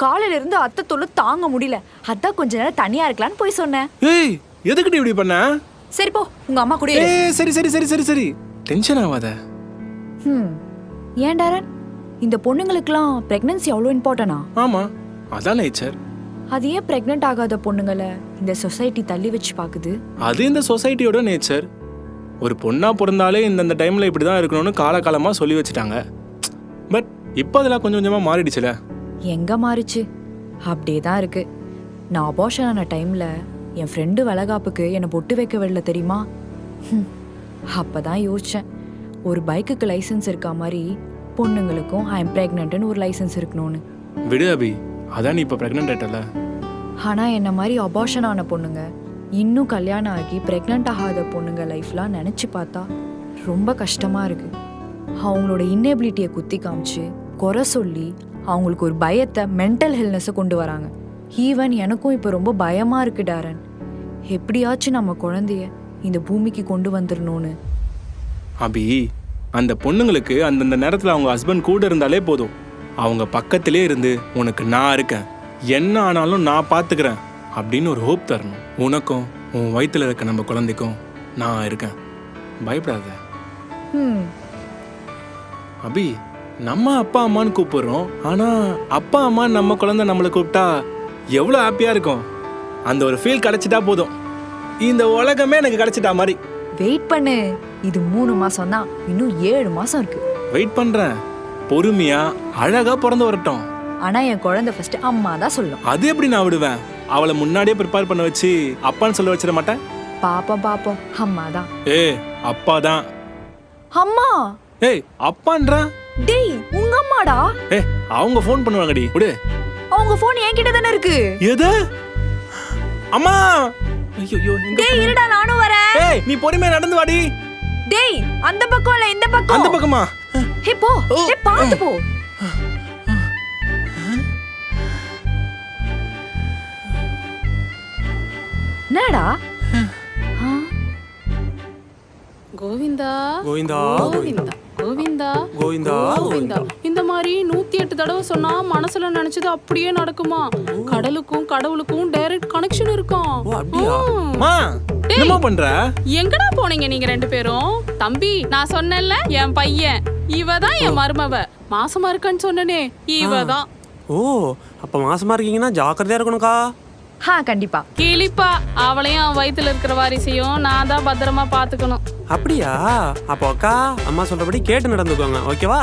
காலையில இருந்து அத்தை தொல்லை தாங்க முடியல. அதான் கொஞ்ச நேரம் தனியா இருக்கலாம்னு போய் சொன்னேன். ஏய் எதுக்குடி இப்படி பண்ண? சரி போ, உங்க அம்மா கூட இரு. ஏய் சரி சரி சரி சரி சரி டென்ஷன் ஆகாத. ஏன் டாரன், இந்த பொண்ணுங்களுக்குலாம் பிரெக்னன்சி அவ்வளோ இம்பார்ட்டனா? ஆமா, அதான் நேச்சர். அது ஏன் பிரெக்னென்ட் ஆகாத பொண்ணுங்களை இந்த சொசைட்டி தள்ளி வச்சு பாக்குது? அது இந்த சொசைட்டியோட நேச்சர். ஒரு பொண்ணா பிறந்தாலே இந்த டைம்ல இப்படிதான் இருக்கணும்னு காலகாலமா சொல்லி வச்சுட்டாங்க. பட் இப்போ அதெல்லாம் கொஞ்சம் கொஞ்சமா மாறிடுச்சுல. எங்க மாறிச்சு? அப்படியே தான் இருக்கு. நான் அபார்ஷன் ஆன டைம்ல என் ஃப்ரெண்டு வளகாப்புக்கு என்னை பொட்டு வைக்க விடல தெரியுமா? அப்பதான் யோசிச்சேன், ஒரு பைக்குக்கு லைசன்ஸ் இருக்கா மாதிரி பொண்ணுங்களுக்கும் ஐ எம் பிரெக்னன்ட்னு ஒரு லைசன்ஸ் இருக்கணும்னு. விடு அபி, அதான் நீ இப்போ பிரெக்னென்ட் ஆயிட்டல. ஆனா என்ன மாதிரி அபார்ஷன் ஆன பொண்ணுங்க, இன்னும் கல்யாணம் ஆகி பிரெக்னென்ட் ஆகாத பொண்ணுங்க லைஃப்லாம் நினைச்சு பார்த்தா ரொம்ப கஷ்டமா இருக்கு. அவங்களோட இன்னெபிலிட்டியை குத்தி காமிச்சு குறை சொல்லி அவங்களுக்கு ஒரு பயத்தை, மென்டல் ஹெல்னஸை கொண்டு வராங்க. ஈவன் எனக்கும் இப்போ ரொம்ப பயமா இருக்கு டாரன். எப்படியாச்சும் நம்ம குழந்தைய இந்த பூமிக்கு கொண்டு வந்துடணும்னு. அபி, அந்த பொண்ணுங்களுக்கு அந்தந்த நேரத்தில் அவங்க ஹஸ்பண்ட் கூட இருந்தாலே போதும். அவங்க பக்கத்திலே இருந்து உனக்கு நான் இருக்கேன், என்ன ஆனாலும் நான் பார்த்துக்கிறேன் அப்படின்னு ஒரு ஹோப் தரணும். உனக்கும் உன் வயிற்றுல இருக்க நம்ம குழந்தைக்கும் நான் இருக்கேன், பயப்படாத. அபி, நம்ம அப்பா அம்மான்னு கூப்பிடுறோம், ஆனா அப்பா அம்மா நம்ம குழந்தை நம்மளை கூப்பிட்டா எவ்வளோ ஹாப்பியா இருக்கும். அந்த ஒரு ஃபீல் கிடைச்சிட்டா போதும், இந்த உலகமே எனக்கு கிடைச்சிட்டா மாதிரி. வெயிட் பண்ணு, இது 3 மாசம் தான், இன்னும் 7 மாசம் இருக்கு. வெயிட் பண்றேன், பொறுமையா அழகா பிறந்து வரட்டும். ஆனா என் குழந்தை ஃபர்ஸ்ட் அம்மா தான் சொல்லும். அது எப்படி நான் விடுவேன்? அவளை முன்னாடியே ப்ரிப்பேர் பண்ண வச்சு அப்பான்னு சொல்ல வச்சிட மாட்டேன். பாப்போம், அம்மா தான். அப்பா தான். அம்மா? அப்பான்றா? டேய், உங்க அம்மாடா. அவங்க ஃபோன் பண்ணுவாங்கடி, விடு. அவங்க ஃபோன் என்கிட்ட தானே இருக்கு. எது? அம்மா! ஐயோ, டேய் இருடா, நானும் வரேன். நீ பொறுமையா நடந்து வாடி. டேய், அந்த பக்கம் இல்ல, இந்த பக்கம். அந்த பக்கமா? போ. பாத்து போ. என்னடா? கோவிந்தா கோவிந்தா கோவிந்தா கோவிந்தா கோவிந்தா கோவிந்தா. இந்த மாதிரி 108 தடவை சொன்னா மனசுல நினைச்சது அப்படியே நடக்குமா? கடலுக்கும் கடவுளுக்கும் டைரக்ட் கனெக்ஷன் இருக்கும். என்ன பண்ற? எங்கடா போனீங்க நீங்க 2 பேரும்? தம்பி, நான் சொன்னேன்ல என் பையன் இவதான், என் மருமவ. மாசமா இருக்கான்னு சொன்னனே இவதான். ஓ, அப்ப மாசமா இருக்கீங்கன்னா ஜாக்கிரதையா இருக்கணும்க்கா. கண்டிப்பா. கிளிப்பா, அவளையும் அவன் வயித்துல இருக்கிற வாரிசையும் நான் தான் பத்திரமா பாத்துக்கணும். அப்படியா? அப்போ அக்கா அம்மா சொல்றபடி கேட்டு நடந்துக்கோங்க, ஓகேவா?